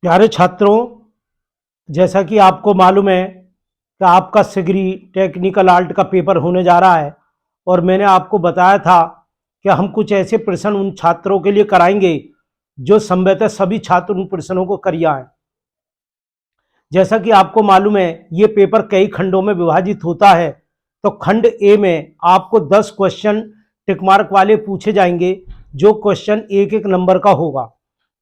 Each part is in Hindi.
प्यारे छात्रों, जैसा कि आपको मालूम है कि आपका सिगरी टेक्निकल आर्ट का पेपर होने जा रहा है और मैंने आपको बताया था कि हम कुछ ऐसे प्रश्न उन छात्रों के लिए कराएंगे जो संभवतः सभी छात्र उन प्रश्नों को कर आए। जैसा कि आपको मालूम है ये पेपर कई खंडों में विभाजित होता है। तो खंड ए में आपको 10 क्वेश्चन टिक मार्क वाले पूछे जाएंगे, जो क्वेश्चन एक एक नंबर का होगा।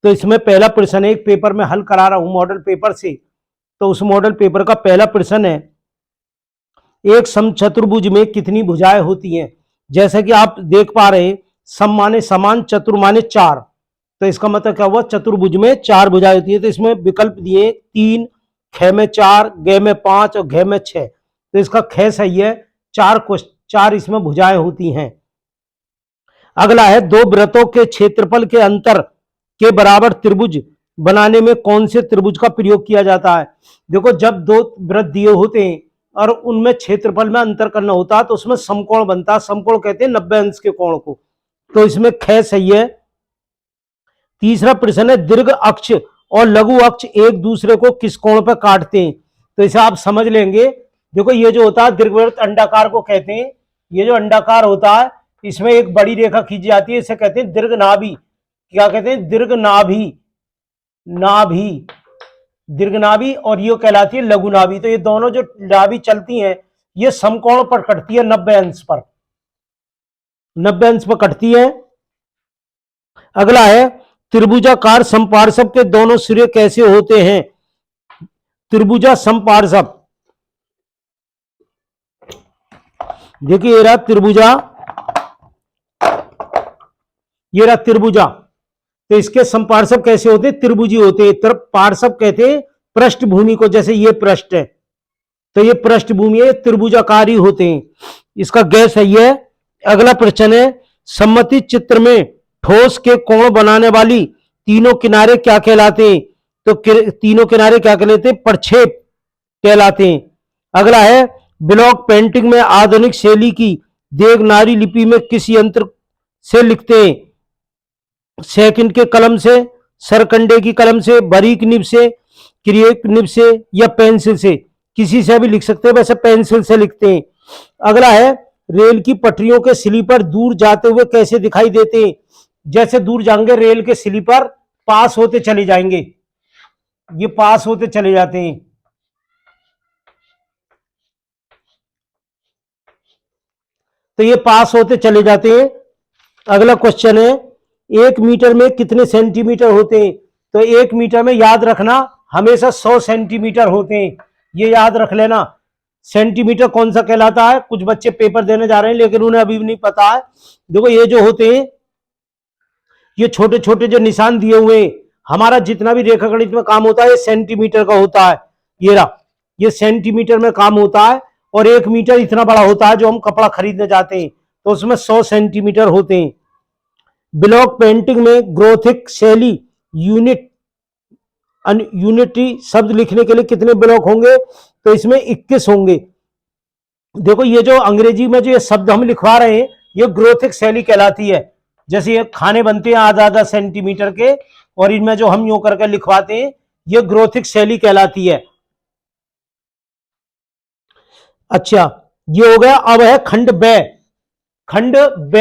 तो इसमें पहला प्रश्न एक पेपर में हल करा रहा हूं मॉडल पेपर से। तो उस मॉडल पेपर का पहला प्रश्न है, एक समचतुर्भुज में कितनी भुजाएं होती हैं। जैसा कि आप देख पा रहे हैं, सम माने समान, चतुर माने 4। तो इसका मतलब क्या हुआ, चतुर्भुज में 4 भुजाएं होती है। तो इसमें विकल्प दिए 3, ख में 4, ग में 5 और घ में 6। तो इसका ख सही है, 4 इसमें भुजाएं होती हैं। अगला है, दो वृत्तों के क्षेत्रफल के अंतर के बराबर त्रिभुज बनाने में कौन से त्रिभुज का प्रयोग किया जाता है। देखो, जब दो वृत्त दिए होते हैं और उनमें क्षेत्रफल में अंतर करना होता है तो उसमें समकोण बनता है। समकोण कहते हैं 90 अंश के कोण को। तो इसमें ख सही है। तीसरा प्रश्न है, दीर्घ अक्ष और लघु अक्ष एक दूसरे को किस कोण पर काटते हैं। तो इसे आप समझ लेंगे। देखो, ये जो होता है दीर्घवृत्त अंडाकार को कहते हैं। ये जो अंडाकार होता है इसमें एक बड़ी रेखा खींची जाती है, इसे कहते हैं दीर्घ नाभि। क्या कहते हैं, दीर्घ नाभि। नाभि, दीर्घ नाभि, और ये कहलाती है लघु नाभि। तो ये दोनों जो नाभि चलती हैं ये समकोण पर कटती है, 90 अंश पर, 90 अंश पर कटती है। अगला है, त्रिभुजाकार समपार्श्व के दोनों सिरे कैसे होते हैं। त्रिभुजा समपार्श्व, देखिए ये रहा त्रिभुजा, ये रहा त्रिभुजा। तो इसके समपार्श्व कैसे होते हैं, त्रिभुजी होते हैं। पार्श्व कहते हैं पृष्ठभूमि को, जैसे ये पृष्ठ है तो ये पृष्ठभूमि है, त्रिभुजाकारी होते हैं। इसका ग सही है। अगला प्रश्न है, सममित चित्र में ठोस के कोण बनाने वाली तीनों किनारे क्या कहलाते हैं। तो तीनों किनारे क्या कहलाते हैं, प्रक्षेप कहलाते हैं। अगला है, ब्लॉक पेंटिंग में आधुनिक शैली की देवनागरी लिपि में किस यंत्र से लिखते हैं। सेकंड के कलम से, सरकंडे की कलम से, बारीक निब से, क्रिएट निब से या पेंसिल से। किसी से भी लिख सकते हैं, वैसे पेंसिल से लिखते हैं। अगला है, रेल की पटरियों के स्लीपर दूर जाते हुए कैसे दिखाई देते हैं। जैसे दूर जाएंगे रेल के स्लीपर पास होते चले जाएंगे, ये पास होते चले जाते हैं। तो ये पास होते चले जाते हैं। अगला क्वेश्चन है, 1 मीटर में कितने सेंटीमीटर होते हैं। तो 1 मीटर में याद रखना हमेशा 100 सेंटीमीटर होते हैं, ये याद रख लेना। सेंटीमीटर कौन सा कहलाता है, कुछ बच्चे पेपर देने जा रहे हैं लेकिन उन्हें अभी भी नहीं पता है। देखो, ये जो होते हैं ये छोटे छोटे जो निशान दिए हुए हैं, हमारा जितना भी रेखागणित में काम होता है ये सेंटीमीटर का होता है। ये रहा, ये सेंटीमीटर में काम होता है। और 1 मीटर इतना बड़ा होता है जो हम कपड़ा खरीदने जाते हैं, तो उसमें 100 सेंटीमीटर होते हैं। ब्लॉक पेंटिंग में ग्रोथिक शैली यूनिटी शब्द लिखने के लिए कितने ब्लॉक होंगे। तो इसमें 21 होंगे। देखो, ये जो अंग्रेजी में जो ये शब्द हम लिखवा रहे हैं ये ग्रोथिक शैली कहलाती है। जैसे ये खाने बनते हैं आधा सेंटीमीटर के, और इनमें जो हम यूं करके लिखवाते हैं ये ग्रोथिक शैली कहलाती है। अच्छा, ये हो गया। अब है खंड ब। खंड ब,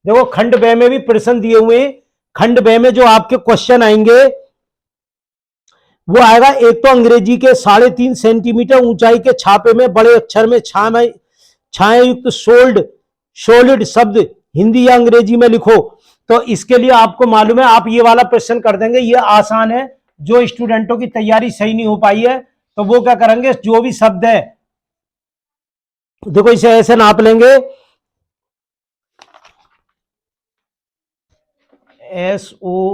देखो खंड ब में भी प्रश्न दिए हुए हैं। खंड ब में जो आपके क्वेश्चन आएंगे वो आएगा, एक तो अंग्रेजी के 3.5 सेंटीमीटर ऊंचाई के छापे में बड़े अक्षर में छाया युक्त सॉलिड शब्द हिंदी या अंग्रेजी में लिखो। तो इसके लिए आपको मालूम है, आप ये वाला प्रश्न कर देंगे, ये आसान है। जो स्टूडेंटों की तैयारी सही नहीं हो पाई है तो वो क्या करेंगे, जो भी शब्द है देखो इसे ऐसे नाप लेंगे, SOLID।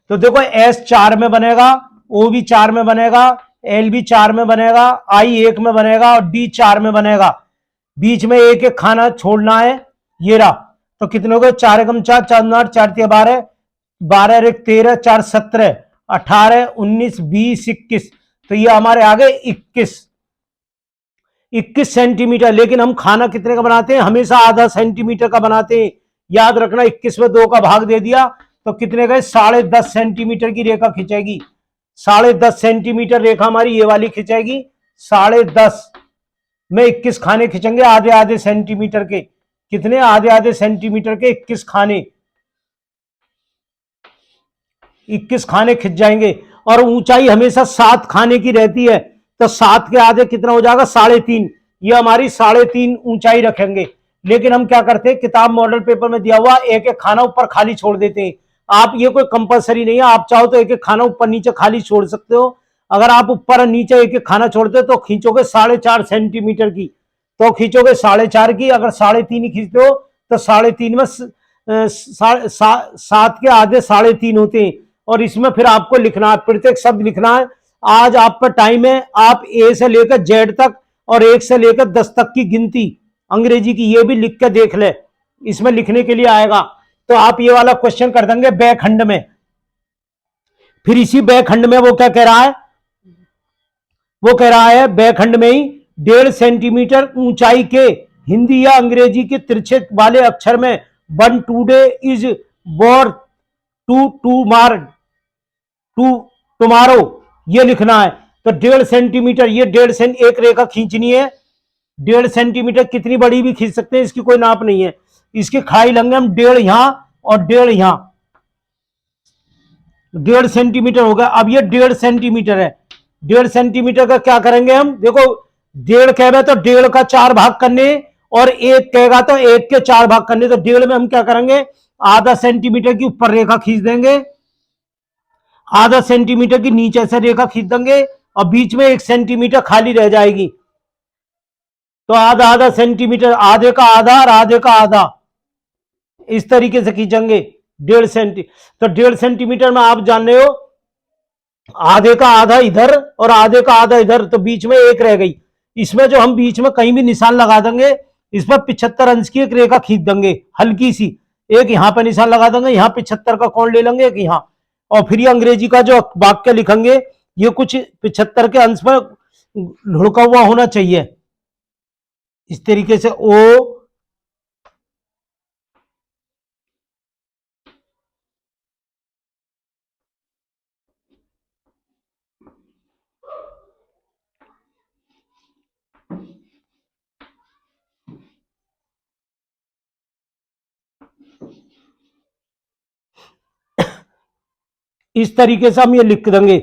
तो देखो S 4 में बनेगा, O भी 4 में बनेगा, L भी 4 में बनेगा, I 1 में बनेगा और D 4 में बनेगा। बीच में एक एक खाना छोड़ना है, ये रहा। तो कितने हो गए, 4 एकम 4, 4 9 8, 4 12, 12 एक 13, 4 17, 18 19 20 21। तो ये हमारे आ गए 21 सेंटीमीटर। लेकिन हम खाना कितने का बनाते हैं, हमेशा आधा सेंटीमीटर का बनाते हैं। याद रखना 21 में 2 का भाग दे दिया तो कितने गए, 10.5 सेंटीमीटर की रेखा खिंचेगी। 10.5 सेंटीमीटर रेखा हमारी ये वाली खिंचेगी। 10.5 में 21 खाने खिंचेंगे आधे आधे सेंटीमीटर के। कितने, आधे आधे सेंटीमीटर के 21 खाने, 21 खाने खिंच जाएंगे। और ऊंचाई हमेशा 7 खाने की रहती है, तो 7 के आधे कितना हो जाएगा, 3.5। ये हमारी 3.5 ऊंचाई रखेंगे। लेकिन हम क्या करते हैं, किताब मॉडल पेपर में दिया हुआ एक एक खाना ऊपर खाली छोड़ देते हैं। आप, ये कोई कंपलसरी नहीं है, आप चाहो तो एक एक खाना ऊपर नीचे खाली छोड़ सकते हो। अगर आप ऊपर और नीचे एक एक खाना छोड़ते हो तो खींचोगे 4.5 सेंटीमीटर की, तो खींचोगे 4.5 की। अगर 3.5 ही खींचते हो तो 3.5 में 7 के आधे 3.5 होते हैं। और इसमें फिर आपको लिखना है, प्रत्येक शब्द लिखना है। आज आप पर टाइम है, आप ए से लेकर जेड तक और 1 से लेकर 10 तक की गिनती अंग्रेजी की ये भी लिख के देख ले, इसमें लिखने के लिए आएगा। तो आप ये वाला क्वेश्चन कर देंगे ब खंड में। फिर इसी ब खंड में वो क्या कह रहा है, वो कह रहा है ब खंड में ही 1.5 सेंटीमीटर ऊंचाई के हिंदी या अंग्रेजी के तिरछे वाले अक्षर में वन टूडे इज बोर टू टुमारो ये लिखना है। तो 1.5 सेंटीमीटर, ये 1.5 सेंटीमीटर एक रेखा खींचनी है। 1.5 सेंटीमीटर कितनी बड़ी भी खींच सकते हैं, इसकी कोई नाप नहीं है। इसकी खाई लेंगे हम 1.5 यहां और 1.5 यहां, 1.5 सेंटीमीटर होगा। अब ये 1.5 सेंटीमीटर है, 1.5 सेंटीमीटर का क्या करेंगे हम, देखो 1.5 कहेगा तो 1.5 का 4 भाग करने, और 1 कहेगा तो 1 के 4 भाग करने। तो 1.5 में हम क्या करेंगे, आधा सेंटीमीटर की ऊपर रेखा खींच देंगे, आधा सेंटीमीटर की नीचे से रेखा खींच देंगे, और बीच में 1 सेंटीमीटर खाली रह जाएगी। तो आधा आधा सेंटीमीटर, आधे का आधा और आधे का आधा, इस तरीके से खींचेंगे 1.5 सेंटी। तो 1.5 सेंटीमीटर में आप जान रहे हो, आधे का आधा इधर और आधे का आधा इधर, तो बीच में 1 रह गई। इसमें जो हम बीच में कहीं भी निशान लगा देंगे, इस पर 75 अंश की एक रेखा खींच देंगे हल्की सी, एक यहां पर निशान लगा देंगे, यहां 75 का कोण ले लेंगे एक यहां, और फिर ये अंग्रेजी का जो वाक्य लिखेंगे ये कुछ 75 के अंश पर लुढ़का हुआ होना चाहिए, इस तरीके से। ओ इस तरीके से हम ये लिख देंगे,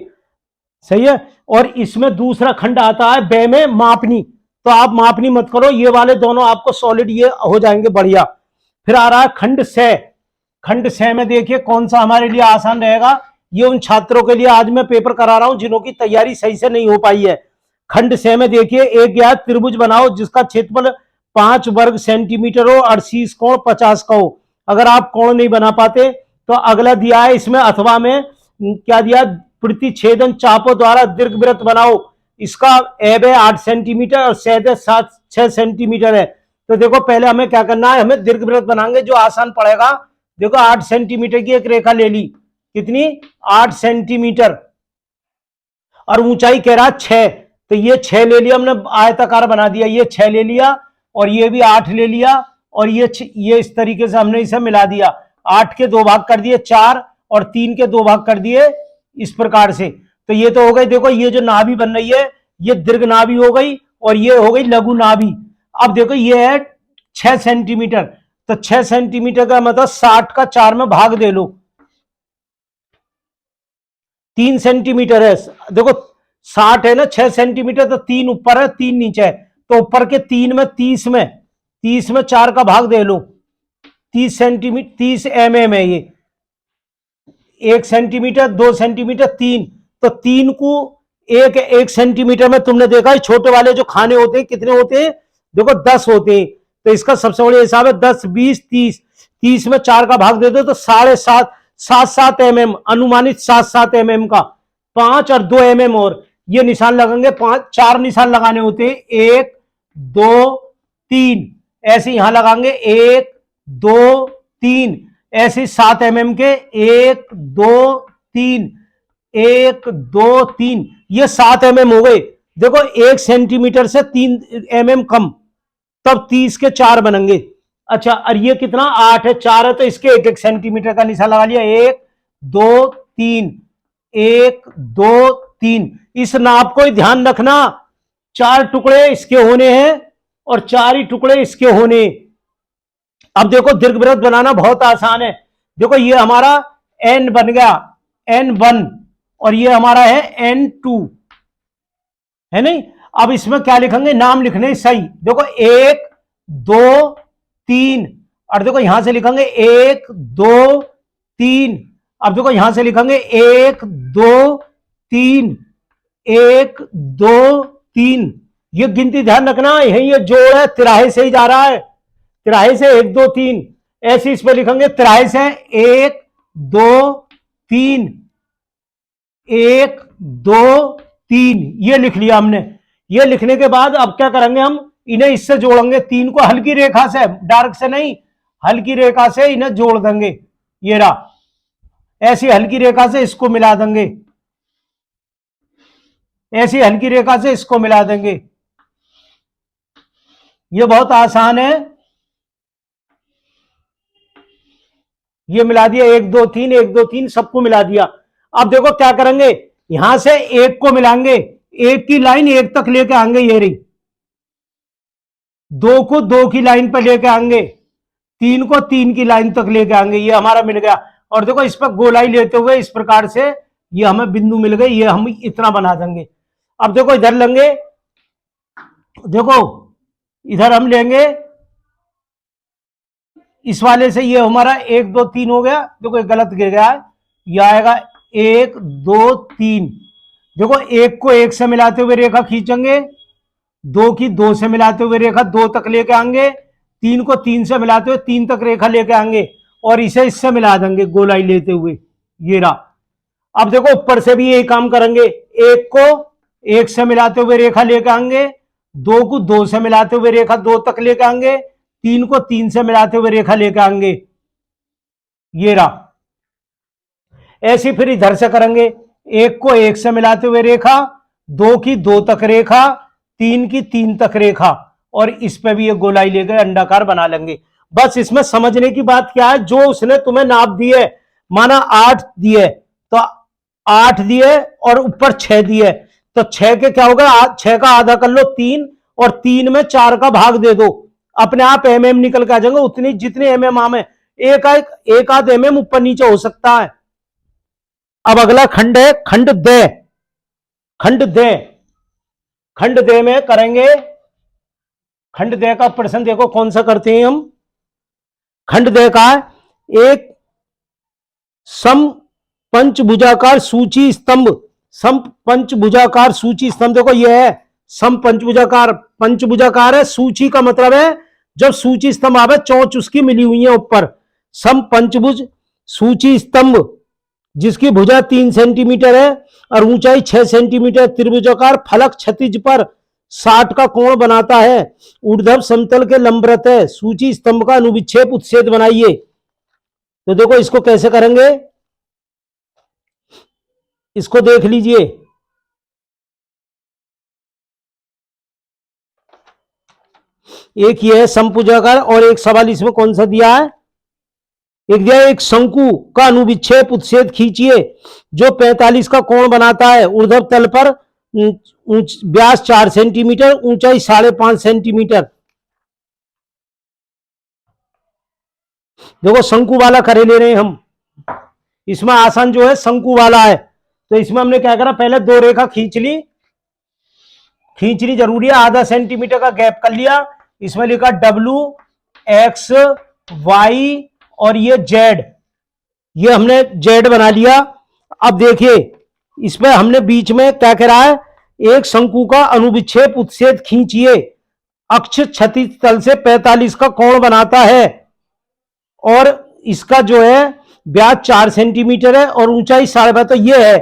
सही है। और इसमें दूसरा खंड आता है बे में मापनी, तो आप मापनी मत करो, ये वाले दोनों आपको सॉलिड ये हो जाएंगे बढ़िया। फिर आ रहा है खंड से। खंड से में देखिए कौन सा हमारे लिए आसान रहेगा, ये उन छात्रों के लिए आज मैं पेपर करा रहा हूं जिन्हों की तैयारी सही से नहीं हो पाई है। खंड से में देखिए, एक ज्ञात त्रिभुज बनाओ जिसका क्षेत्रफल 5 वर्ग सेंटीमीटर हो और शीर्ष कोण 50 का हो। अगर आप कोण नहीं बना पाते तो अगला दिया है इसमें, अथवा में क्या दिया, प्रतिच्छेदन चापों द्वारा दीर्घवृत्त बनाओ, इसका एब है 8 सेंटीमीटर और सैद 6 सेंटीमीटर है। तो देखो पहले हमें क्या करना है, हमें दीर्घवृत्त बनाएंगे जो आसान पड़ेगा। देखो 8 सेंटीमीटर की एक रेखा ले ली, कितनी, 8 सेंटीमीटर, और ऊंचाई कह रहा 6, तो ये 6 ले लिया हमने, आयताकार बना दिया, ये 6 ले लिया और ये भी 8 ले लिया, और ये इस तरीके से हमने इसे मिला दिया। 8 के 2 भाग कर दिए 4 और 3 के 2 भाग कर दिए इस प्रकार से। तो ये तो हो गई, देखो ये जो नाभि बन रही है ये दीर्घ नाभि हो गई और ये हो गई लघु नाभि। अब देखो ये है 6 सेंटीमीटर, तो 6 सेंटीमीटर का मतलब 60 का 4 में भाग दे लो, 3 सेंटीमीटर है। देखो 60 है ना, 6 सेंटीमीटर, तो 3 ऊपर है 3 नीचे है, तो ऊपर के 3 में 30 में 4 का भाग दे लो, 30 सेंटीमीटर, 30 mm है ये, 1 सेंटीमीटर 2 सेंटीमीटर 3, तो 3 को 1 सेंटीमीटर में तुमने देखा है छोटे वाले जो खाने होते हैं कितने होते हैं, देखो 10 होते हैं। तो इसका सबसे बड़ा हिसाब है 10 20 30, 30 में 4 का भाग दे दो तो 7.5 mm, अनुमानित 7 mm का, 5 और 2 mm और ये निशान लगेंगे, 4 निशान लगाने होते हैं, 1 2 3 ऐसे यहां लगाएंगे, 1 2 3 ऐसे 7 mm के, 1 2 3 1 2 3, ये 7 mm हो गए। देखो 1 सेंटीमीटर से 3 mm कम, तब 30 के 4 बनेंगे। अच्छा, और ये कितना 8 है, 4 है, तो इसके 1-1 सेंटीमीटर का निशान लगा लिया। 1 2 3, 1 2 3। इस नाप को ही ध्यान रखना, 4 टुकड़े इसके होने हैं और 4 ही टुकड़े इसके होने। अब देखो दीर्घवृत्त बनाना बहुत आसान है। देखो ये हमारा n बन गया, n1, और ये हमारा है n2, है नहीं। अब इसमें क्या लिखेंगे, नाम लिखने सही। देखो 1 2 3, और देखो यहां से लिखेंगे 1 2 3। अब देखो यहां से लिखेंगे 1 2 3, 1 2 3। ये गिनती ध्यान रखना, यही ये जोड़ है, तिराहे से ही जा रहा है, तिराहे से 1 2 3। ऐसे इस पर लिखेंगे तिराहे से 1 2 3, 1 2 3, ये लिख लिया हमने। ये लिखने के बाद अब क्या करेंगे, हम इन्हें इससे जोड़ेंगे, 3 को हल्की रेखा से, डार्क से नहीं, हल्की रेखा से इन्हें जोड़ देंगे। ये रहा, ऐसी हल्की रेखा से इसको मिला देंगे, ऐसी हल्की रेखा से इसको मिला देंगे। ये बहुत आसान है। ये मिला दिया, 1 2 3, 1 2 3, सबको मिला दिया। अब देखो क्या करेंगे, यहां से 1 को मिलाएंगे, 1 की लाइन 1 तक लेके आएंगे, ये रही। 2 को 2 की लाइन पर लेके आएंगे, 3 को 3 की लाइन तक लेके आएंगे, ये हमारा मिल गया। और देखो इस पर गोलाई लेते हुए इस प्रकार से ये हमें बिंदु मिल गए, ये हम इतना बना देंगे। अब देखो इधर लेंगे, देखो इधर हम लेंगे इस वाले से, ये हमारा 1 2 3 हो गया। देखो गलत गिर गया है, यह आएगा 1 2 3। देखो 1 को 1 से मिलाते हुए रेखा खींचेंगे, 2 की 2 से मिलाते हुए रेखा 2 तक लेके आएंगे, 3 को 3 से मिलाते हुए 3 तक रेखा लेके आएंगे, और इसे इससे मिला देंगे गोलाई लेते हुए, ये रहा। अब देखो ऊपर से भी यही काम करेंगे, 1 को 1 से मिलाते हुए रेखा लेके आएंगे, 2 को 2 से मिलाते हुए रेखा 2 तक लेके आएंगे, 3 को 3 से मिलाते हुए रेखा लेके आएंगे, ये रहा। ऐसे फिर इधर से करेंगे, 1 को 1 से मिलाते हुए रेखा, 2 की 2 तक रेखा, 3 की 3 तक रेखा, और इस पे भी ये गोलाई लेकर अंडाकार बना लेंगे। बस इसमें समझने की बात क्या है, जो उसने तुम्हें नाप दिए, माना 8 दिए तो 8 दिए और ऊपर 6 दिए, तो 6 के क्या होगा, 6 का आधा कर लो 3, और 3 में 4 का भाग दे दो, अपने आप एमएम निकल के आ जाएंगे। उतनी जितने एमएम आम है, एक आध एमएम ऊपर नीचे हो सकता है। अब अगला खंड है खंड दे। खंड दे, खंड दे में करेंगे, खंड दे का प्रश्न देखो कौन सा करते हैं हम। खंड दे का एक सम पंचभुजाकार सूची स्तंभ, सम पंचभुजाकार सूची स्तंभ, देखो ये है सम पंचभुजाकार, पंचभुजाकार है, सूची का मतलब है जब सूची स्तंभ आवे चौच उसकी मिली हुई है ऊपर। सम पंचभुज सूची स्तंभ जिसकी भुजा 3 सेंटीमीटर है और ऊंचाई 6 सेंटीमीटर, त्रिभुजाकार फलक क्षैतिज पर 60 का कोण बनाता है, ऊर्ध्व समतल के लंबवत है, सूची स्तंभ का अनुविच्छेद उच्छेद बनाइए। तो देखो इसको कैसे करेंगे, इसको देख लीजिए। एक ये है समभुजाकार, और एक सवाल इसमें कौन सा दिया है, एक दिया एक शंकु का अनुविच्छेद उच्छेद खींचिए जो 45 का कोण बनाता है, ऊर्ध्व तल पर व्यास 4 सेंटीमीटर, ऊंचाई 5.5 सेंटीमीटर। देखो शंकु वाला करे ले रहे हैं हम, इसमें आसान जो है शंकु वाला है। तो इसमें हमने क्या करा, पहले 2 रेखा खींचनी जरूरी है, आधा सेंटीमीटर का गैप कर लिया, इसमें लिखा W X Y और ये Z, ये हमने Z बना लिया। अब देखिए इसमें हमने बीच में क्या कह रहा है, एक शंकु का अनुविच्छेद उच्छेद खींचिए, अक्ष क्षैतिज तल से 45 का कोण बनाता है, और इसका जो है व्यास 4 सेंटीमीटर है और ऊंचाई 5.5, तो ये है।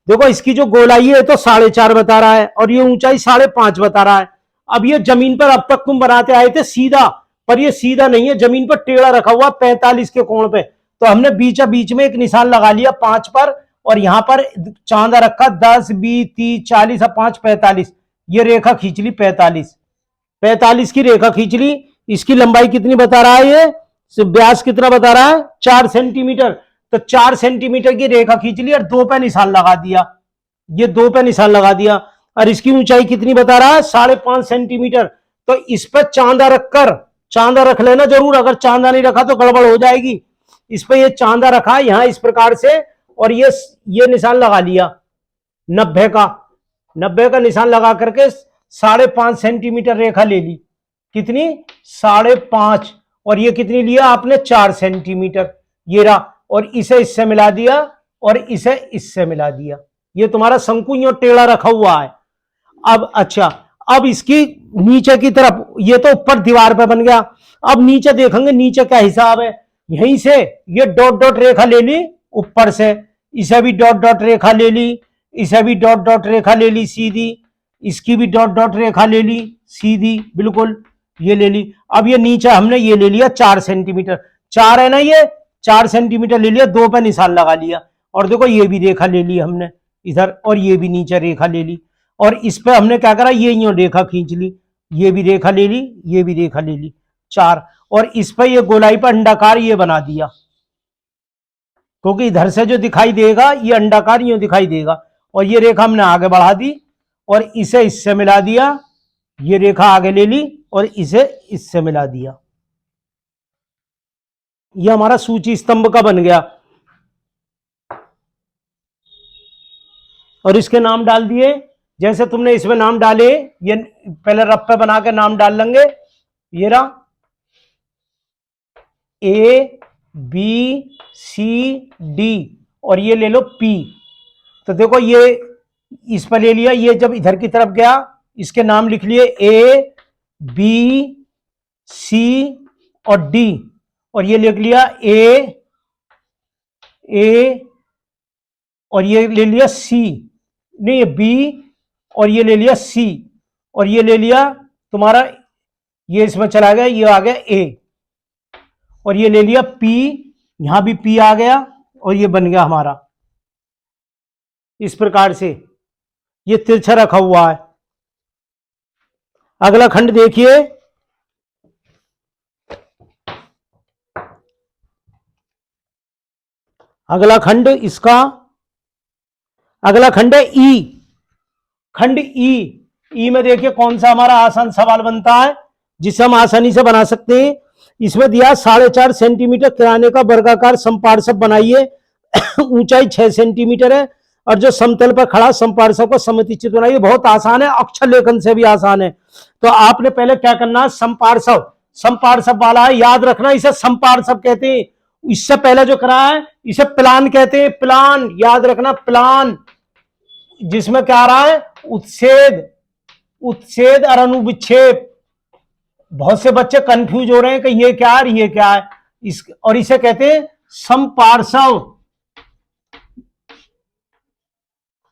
देखो इसकी जो गोलाई है तो 4.5 बता रहा है और ये ऊंचाई 5.5 बता रहा है। अब ये जमीन पर अब तक तुम बनाते आए थे सीधा, पर ये सीधा नहीं है, जमीन पर टेढ़ा रखा हुआ 45 के कोण पे। तो हमने बीच में एक निशान लगा लिया 5 पर, और यहां पर चांदा रखा 10 20 30 40 और 5 45, ये रेखा खींच ली 45 की रेखा खींच ली। इसकी लंबाई कितनी बता रहा है, ये व्यास कितना बता रहा है, 4 सेंटीमीटर। तो 4 सेंटीमीटर की रेखा खींच ली और 2 पे निशान लगा दिया, ये 2 पे निशान लगा दिया। और इसकी ऊंचाई कितनी बता रहा है, 5.5 सेंटीमीटर। तो इस पर चांदा रखकर, चांदा रख लेना जरूर, अगर चांदा नहीं रखा तो गड़बड़ हो जाएगी। इस पे ये चांदा रखा यहां इस प्रकार से, और ये निशान लगा लिया 90 का, 90 का निशान लगा करके 5.5 सेंटीमीटर रेखा ले ली। कितनी, 5.5। और ये कितनी लिया आपने, 4 सेंटीमीटर, ये रहा। और इसे इससे मिला दिया और इसे इससे मिला दिया। ये तुम्हारा शंकु यूं टेढ़ा रखा हुआ है। अब अच्छा, अब इसकी नीचे की तरफ, ये तो ऊपर दीवार पे बन गया। अब नीचे देखेंगे नीचे क्या हिसाब है। यहीं से ये डॉट डॉट रेखा ले ली ऊपर से, इसे भी डॉट डॉट रेखा ले ली, इसे भी डॉट डॉट रेखा ले ली सीधी, इसकी भी डॉट डॉट रेखा ले ली सीधी, बिल्कुल ये ले ली। अब ये नीचे हमने ये ले लिया 4 सेंटीमीटर, 4 है ना, ये 4 सेंटीमीटर ले लिया, 2 पे निशान लगा लिया। और देखो ये भी रेखा ले ली हमने इधर, और ये भी नीचे रेखा ले ली। और इस पे हमने क्या करा, ये यूं रेखा खींच ली, ये भी रेखा ले ली, ये भी रेखा ले ली, 4। और इस पे ये गोलाई पर अंडाकार ये बना दिया, क्योंकि इधर से जो दिखाई देगा ये अंडाकार यूं दिखाई देगा। और ये रेखा हमने आगे बढ़ा दी और इसे इससे मिला दिया, ये रेखा आगे ले ली और इसे इससे मिला दिया। ये हमारा सूची स्तंभ का बन गया। और इसके नाम डाल दिए, जैसे तुमने इसमें नाम डाले, ये पहले रप्पे बना के नाम डाल लेंगे। ये रहा A B C D और ये ले लो P। तो देखो ये इस पर ले लिया, ये जब इधर की तरफ गया इसके नाम लिख लिए A B C और D, और ये लिख लिया A और ये ले लिया C, नहीं B, और ये ले लिया C, और ये ले लिया तुम्हारा, ये इसमें चला गया, ये आ गया A, और ये ले लिया P, यहां भी P आ गया, और ये बन गया हमारा। इस प्रकार से ये तिरछा रखा हुआ है। अगला खंड देखिए, अगला खंड इसका, अगला खंड है ई, खंड ई में देखिए कौन सा हमारा आसान सवाल बनता है जिसे हम आसानी से बना सकते हैं। इसमें दिया 4.5 सेंटीमीटर किराने का वर्गाकार समपार्श्व बनाइए। ऊंचाई 6 सेंटीमीटर है और जो समतल पर खड़ा समपार्श्व को सममिति चित्र बनाइए। बहुत आसान है, अक्षर लेखन से भी आसान है। तो आपने पहले क्या करना है, समपार्श्व, समपार्श्व वाला है, याद रखना इसे समपार्श्व कहते हैं। इससे पहले जो करा है इसे प्लान कहते हैं, प्लान, याद रखना प्लान, जिसमें क्या आ रहा है, उत्छेद, उत्छेद और अनुविच्छेद। बहुत से बच्चे कंफ्यूज हो रहे हैं कि ये क्या है ये क्या है, और इसे कहते हैं समपार्श्व,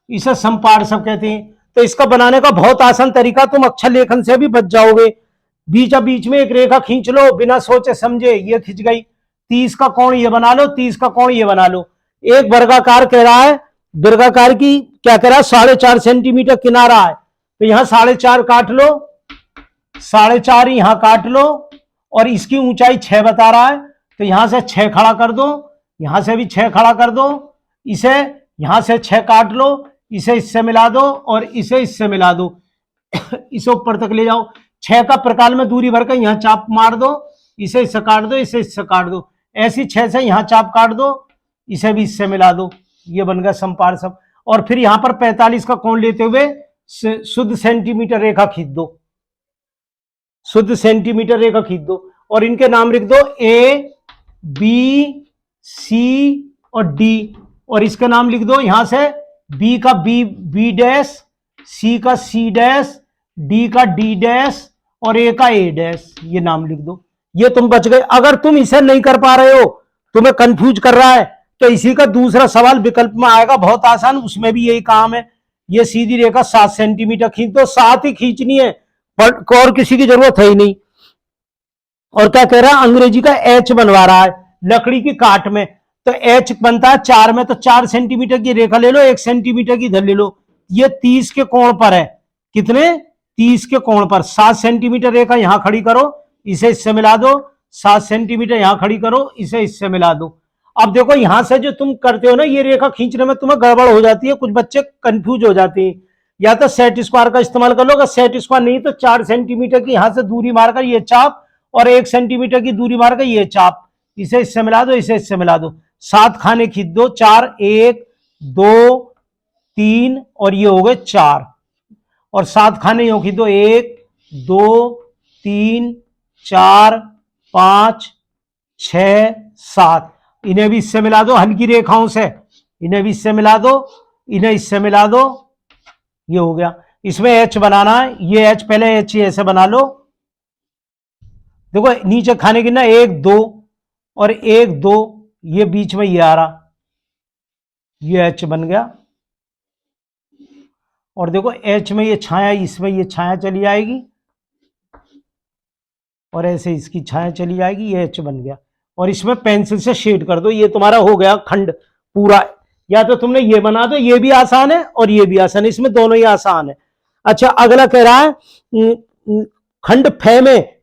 इसे समपार्श्व कहते हैं। तो इसका बनाने का बहुत आसान तरीका, तुम अक्षर लेखन से भी बच जाओगे। बीचा बीच में एक रेखा खींच लो बिना सोचे समझे, ये खिंच गई। 30 का कोण ये बना लो, 30 का कोण ये बना लो। एक वर्गाकार कह रहा है, वर्गाकार की क्या कह रहा है, 4.5 सेंटीमीटर किनारा है, तो यहां 4.5 काट लो, 4.5 यहां काट लो, और इसकी ऊंचाई 6 बता रहा है, तो यहां से 6 खड़ा कर दो, यहां से भी 6 खड़ा कर दो, इसे यहां से 6 काट लो, इसे इससे मिला दो और इसे इससे मिला दो, इसे ऊपर तक ले जाओ। 6 का प्रकाल में दूरी भर कर यहां चाप मार दो, इसे इससे काट दो, इसे इससे काट दो, ऐसी 6 से यहां चाप काट दो, इसे भी इससे मिला दो, ये बन गया समपार्श्व। और फिर यहां पर 45 का कोण लेते हुए शुद्ध सेंटीमीटर रेखा खींच दो, शुद्ध सेंटीमीटर रेखा खींच दो, और इनके नाम लिख दो ए बी सी और डी, और इसका नाम लिख दो यहां से बी का बी डैश, सी का सी डैश, डी का डी डैश और ए का ए डैश, ये नाम लिख दो। ये तुम बच गए। अगर तुम इसे नहीं कर पा रहे हो, तुम्हें कंफ्यूज कर रहा है, तो इसी का दूसरा सवाल विकल्प में आएगा, बहुत आसान, उसमें भी यही काम है। ये सीधी रेखा 7 सेंटीमीटर खींच दो, 7 ही खींचनी है, और किसी की जरूरत है ही नहीं। और क्या कह रहा है, अंग्रेजी का एच बनवा रहा है लकड़ी की काट में, तो एच बनता है 4 में, तो 4 सेंटीमीटर की रेखा ले लो, 1 सेंटीमीटर की इधर ले लो। ये 30 के कोण पर है, कितने, 30 के कोण पर 7 सेंटीमीटर रेखा यहां खड़ी करो, इसे इससे मिला दो, 7 सेंटीमीटर यहां खड़ी करो, इसे इससे मिला दो। अब देखो यहां से जो तुम करते हो ना, ये रेखा खींचने में तुम्हें गड़बड़ हो जाती है, कुछ बच्चे कंफ्यूज हो जाते हैं। या तो सेट स्क्वायर का इस्तेमाल कर लो, अगर सेट स्क्वायर नहीं तो 4 सेंटीमीटर की यहां से दूरी मारकर ये चाप और 1 सेंटीमीटर की दूरी मारकर ये चाप, इसे इससे मिला दो, इसे इससे मिला दो। 7 खाने खींच दो, 4, 1 2 3 और ये हो गए 4, और 7 खाने यूं खींच दो, 1 2 3 4 5 6 7, इन्हें भी इससे मिला दो हल्की रेखाओं से, इन्हें भी इससे मिला दो, इन्हें इससे मिला दो, ये हो गया। इसमें एच बनाना है, ये एच पहले एच ऐसे बना लो। देखो नीचे खाने की ना 1 2 और 1 2, ये बीच में ये आ रहा, ये एच बन गया। और देखो एच में ये छाया, इसमें ये छाया चली जाएगी और ऐसे इसकी छाया चली जाएगी, ये एच बन गया। और इसमें पेंसिल से शेड कर दो, ये तुम्हारा हो गया खंड पूरा। या तो तुमने ये बना दो, ये भी आसान है और ये भी आसान है, इसमें दोनों ही आसान है। अच्छा अगला कह रहा है खंड फे में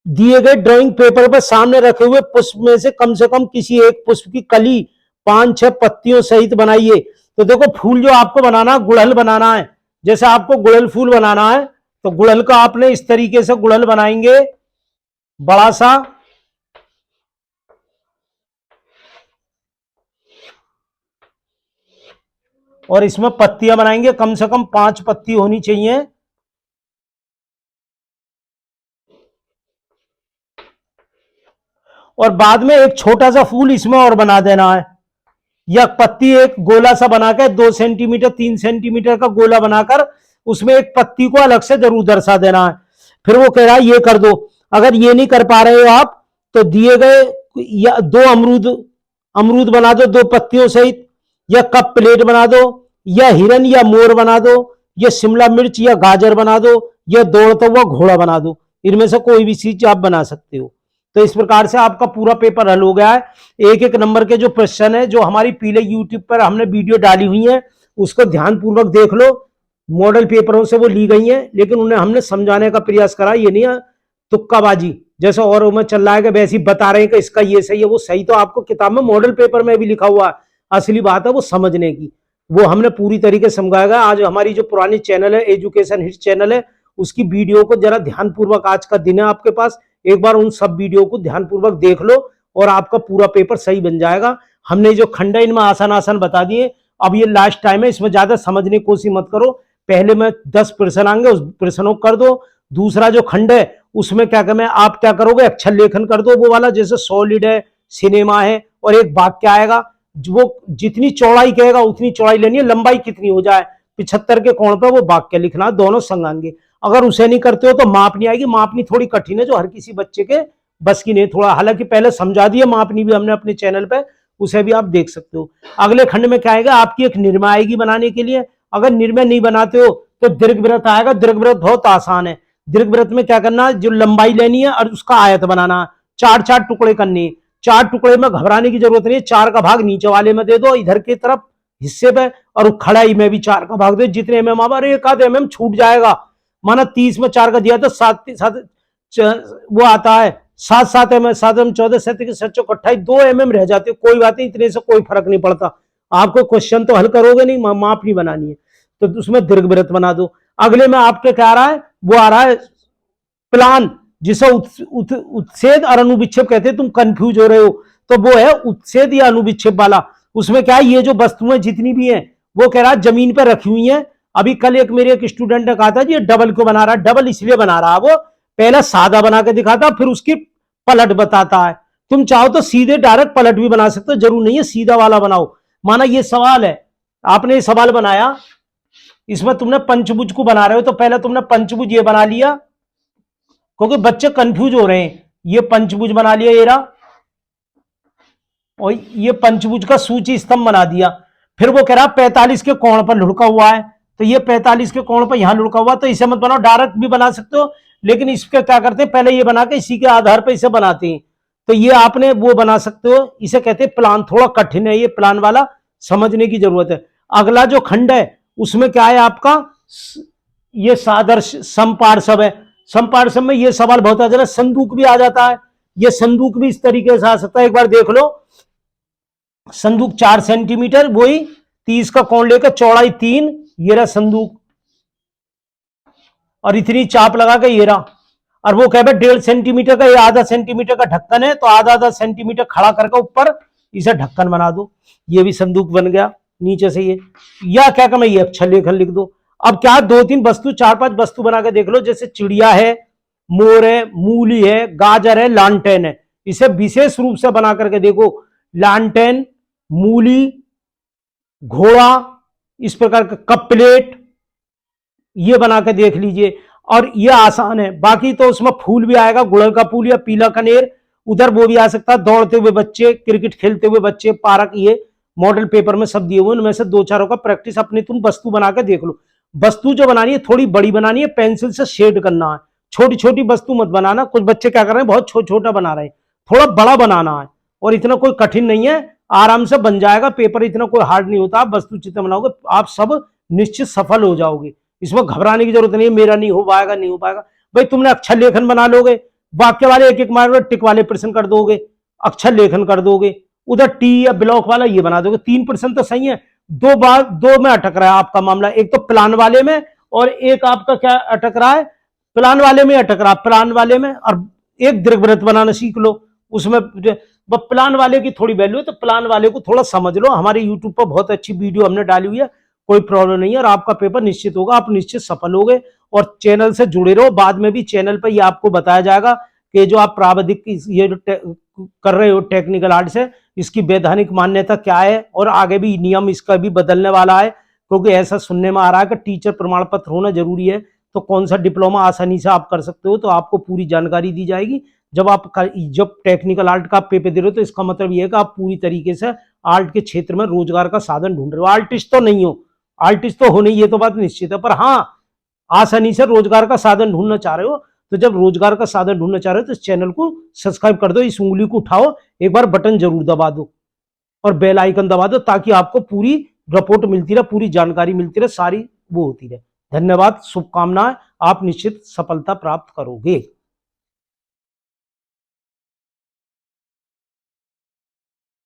दिए गए ड्राइंग पेपर पर सामने रखे हुए पुष्प में से कम किसी एक पुष्प की कली 5-6 पत्तियों सहित बनाइए। तो देखो फूल जो आपको बनाना, गुड़हल बनाना है, जैसे आपको गुड़हल फूल बनाना है तो गुड़हल का आपने इस तरीके से गुड़हल बनाएंगे बड़ा सा, और इसमें पत्तियां बनाएंगे, कम से कम 5 पत्ती होनी चाहिए। और बाद में एक छोटा सा फूल इसमें और बना देना है, या पत्ती एक गोला सा बनाकर 2 सेंटीमीटर 3 सेंटीमीटर का गोला बनाकर उसमें एक पत्ती को अलग से जरूर दर्शा देना है। फिर वो कह रहा है ये कर दो। अगर ये नहीं कर पा रहे हो आप तो दिए गए या 2 अमरूद बना दो 2 पत्तियों सहित, या कप प्लेट बना दो, या हिरन या मोर बना दो, या शिमला मिर्च या गाजर बना दो, या दौड़ता हुआ घोड़ा बना दो। इनमें से कोई भी चीज आप बना सकते हो। तो इस प्रकार से आपका पूरा पेपर हल हो गया है। एक एक नंबर के जो क्वेश्चन है, जो हमारी पीले यूट्यूब पर हमने वीडियो डाली हुई है, उसको ध्यानपूर्वक देख लो। मॉडल पेपरों से वो ली गई है, लेकिन उन्हें हमने समझाने का प्रयास करा, ये नहीं तुक्काबाजी जैसे और में चल रहा है कि वैसे ही बता रहे हैं कि इसका ये सही है वो सही, तो आपको किताब में मॉडल पेपर में भी लिखा हुआ है। असली बात है वो समझने की, वो हमने पूरी तरीके से समझाएगा। आज हमारी जो पुरानी चैनल है एजुकेशन हिट चैनल है, उसकी वीडियो को जरा ध्यानपूर्वक, आज का दिन है आपके पास, एक बार उन सब वीडियो को ध्यानपूर्वक देख लो और आपका पूरा पेपर सही बन जाएगा। हमने जो खंड है इनमें आसान आसान बता दिए। अब ये लास्ट टाइम है, इसमें ज्यादा समझने की कोशिश मत करो। पहले में 10 प्रश्न आएंगे, उस प्रश्नों को कर दो। दूसरा जो खंड है उसमें क्या करें, आप क्या करोगे, अक्षर लेखन कर दो वो वाला, जैसे सॉलिड है, सिनेमा है, और एक वाक्य आएगा, वो जितनी चौड़ाई कहेगा उतनी चौड़ाई लेनी है, लंबाई कितनी हो जाए 75 के कोण पर वो वाक्य लिखना, दोनों संग आएंगे। अगर उसे नहीं करते हो तो मापनी आएगी। मापनी थोड़ी कठिन है, जो हर किसी बच्चे के बस की नहीं, थोड़ा, हालांकि पहले समझा दिया मापनी भी हमने अपने चैनल पे, उसे भी आप देख सकते हो। अगले खंड में क्या आएगा, आपकी एक निर्मय आएगी बनाने के लिए। अगर निर्मय नहीं बनाते हो तो दीर्घवृत्त आएगा। दीर्घवृत्त बहुत आसान है। दीर्घवृत्त में क्या करना है, जो लंबाई लेनी है और उसका आयत बनाना, 4-4 टुकड़े करने। 4 टुकड़े में घबराने की जरूरत नहीं है, 4 का भाग नीचे वाले में दे दो इधर की तरफ हिस्से पे, और खड़ाई में भी 4 का भाग दो। जितने एमएम आवा, एक आध एमएम छूट जाएगा, माना 30 में 4 का दिया तो 7 वो आता है 7 एमएम, 7 एम 14 7 7 28 2 एमएम रह जाते, कोई बात नहीं, इतने से कोई फर्क नहीं पड़ता। आपको क्वेश्चन तो हल करोगे नहीं, माप नहीं बनानी है, तो उसमें दीर्घवृत्त बना दो। अगले में आपके क्या आ रहा है, वो आ रहा है प्लान, जिसे उत्सेद और अनुविक्षेप कहते हैं। तुम कंफ्यूज हो रहे हो तो वो है उत्सेद या अनुविक्षेप वाला। उसमें क्या है, ये जो वस्तुएं जितनी भी हैं वो कह रहा है जमीन पर रखी हुई हैं। अभी कल एक मेरे एक स्टूडेंट ने कहा था जी ये डबल क्यों बना रहा है, डबल इसलिए बना रहा है, वो पहले सादा बना के दिखाता फिर उसकी पलट बताता है। तुम चाहो तो सीधे डायरेक्ट पलट भी बना सकते हो, जरूर नहीं है सीधा वाला बनाओ। माना ये सवाल है, आपने ये सवाल बनाया, इसमें तुमने पंचभुज को बना रहे हो तो पहले तुमने पंचभुज ये बना लिया, क्योंकि बच्चे कंफ्यूज हो रहे हैं। ये पंचभुज बना लिया ये रहा, और ये पंचभुज का सूची स्तंभ बना दिया। फिर वो कह रहा 45 के कोण पर लुढ़का हुआ है, तो ये 45 के कोण पर यहां लुढ़का हुआ, तो इसे मत बनाओ, डायरेक्ट भी बना सकते हो, लेकिन इसके क्या करते हैं, पहले ये बना के इसी के आधार पर इसे बनाते हैं। तो ये आपने वो बना सकते हो, इसे कहते हैं प्लान। थोड़ा कठिन है ये प्लान वाला, समझने की जरूरत है। अगला जो खंड है उसमें क्या है आपका, ये सादृश्य समपार्श्व है। सम पार्ट्स में ये सवाल बहुत आ जाता है, संदूक भी आ जाता है। ये संदूक भी इस तरीके से आ सकता है, एक बार देख लो। संदूक 4 सेंटीमीटर, वही 30 का कोण लेकर चौड़ाई 3, ये रहा संदूक, और इतनी चाप लगा के ये रहा। और वो कह 1.5 सेंटीमीटर का, ये आधा सेंटीमीटर का ढक्कन है, तो आधा आधा सेंटीमीटर खड़ा करके ऊपर इसे ढक्कन बना दो, ये भी संदूक बन गया नीचे से ये। या क्या कम है, ये अक्षर लेखन लिख दो। अब क्या 2-3 वस्तु, 4-5 वस्तु बना के देख लो, जैसे चिड़िया है, मोर है, मूली है, गाजर है, लालटेन है। इसे विशेष रूप से बना करके देखो, लालटेन, मूली, घोड़ा, इस प्रकार का कप प्लेट, ये बना के देख लीजिए। और ये आसान है, बाकी तो उसमें फूल भी आएगा, गुड़हल का फूल या पीला कनेर, उधर वो भी आ सकता है, दौड़ते हुए बच्चे, क्रिकेट खेलते हुए बच्चे, पार्क, ये मॉडल पेपर में सब दिए हुए, उनमें से 2-4 का प्रैक्टिस अपनी तुम वस्तु बना के देख लो। वस्तु जो बनानी है थोड़ी बड़ी बनानी है, पेंसिल से शेड करना है, छोटी छोटी वस्तु मत बनाना। कुछ बच्चे क्या कर रहे हैं, बहुत छोटा बना रहे हैं, थोड़ा बड़ा बनाना है, और इतना कोई कठिन नहीं है, आराम से बन जाएगा पेपर, इतना कोई हार्ड नहीं होता। आप वस्तु चित्र बनाओगे, आप सब निश्चित सफल हो जाओगे, इसमें घबराने की जरूरत नहीं है, मेरा नहीं हो पाएगा, नहीं हो पाएगा। भाई तुमने अक्षर लेखन बना लोगे, वाक्य वाले एक एक मारोगे, टिक वाले प्रश्न कर दोगे, अक्षर लेखन कर दोगे, उधर टी या ब्लॉक वाला ये बना दोगे। 3% तो सही है, दो में अटक रहा है आपका मामला, एक तो प्लान वाले में, और एक आपका क्या अटक रहा है, प्लान वाले में अटक रहा है, प्लान वाले में। और एक दीर्घवृत्त बनाना सीख लो, उसमें प्लान वाले की थोड़ी वैल्यू है, तो प्लान वाले को थोड़ा समझ लो। हमारे यूट्यूब पर बहुत अच्छी वीडियो हमने डाली हुई है, कोई प्रॉब्लम नहीं है, और आपका पेपर निश्चित होगा, आप निश्चित सफल होगे। और चैनल से जुड़े रहो, बाद में भी चैनल पर ये आपको बताया जाएगा कि जो आप प्राविधिक ये कर रहे हो टेक्निकल आर्ट से, इसकी वैधानिक मान्यता क्या है, और आगे भी नियम इसका भी बदलने वाला है, क्योंकि ऐसा सुनने में आ रहा है कि टीचर प्रमाण पत्र होना जरूरी है, तो कौन सा डिप्लोमा आसानी से आप कर सकते हो, तो आपको पूरी जानकारी दी जाएगी। जब टेक्निकल आर्ट का आप पेपर दे रहे हो, तो इसका मतलब ये है कि आप पूरी तरीके से आर्ट के क्षेत्र में रोजगार का साधन ढूंढ रहे हो। आर्टिस्ट तो नहीं हो, आर्टिस्ट तो हो नहीं, ये तो बात निश्चित है, पर हाँ आसानी से रोजगार का साधन ढूंढना चाह रहे हो, तो जब रोजगार का साधन ढूंढना चाह रहे हो तो इस चैनल को सब्सक्राइब कर दो, इस उंगली को उठाओ, एक बार बटन जरूर दबा दो, और बेल आइकन दबा दो, ताकि आपको पूरी रिपोर्ट मिलती रहे, पूरी जानकारी मिलती रहे, सारी वो होती रहे। धन्यवाद, शुभकामनाएं, आप निश्चित सफलता प्राप्त करोगे।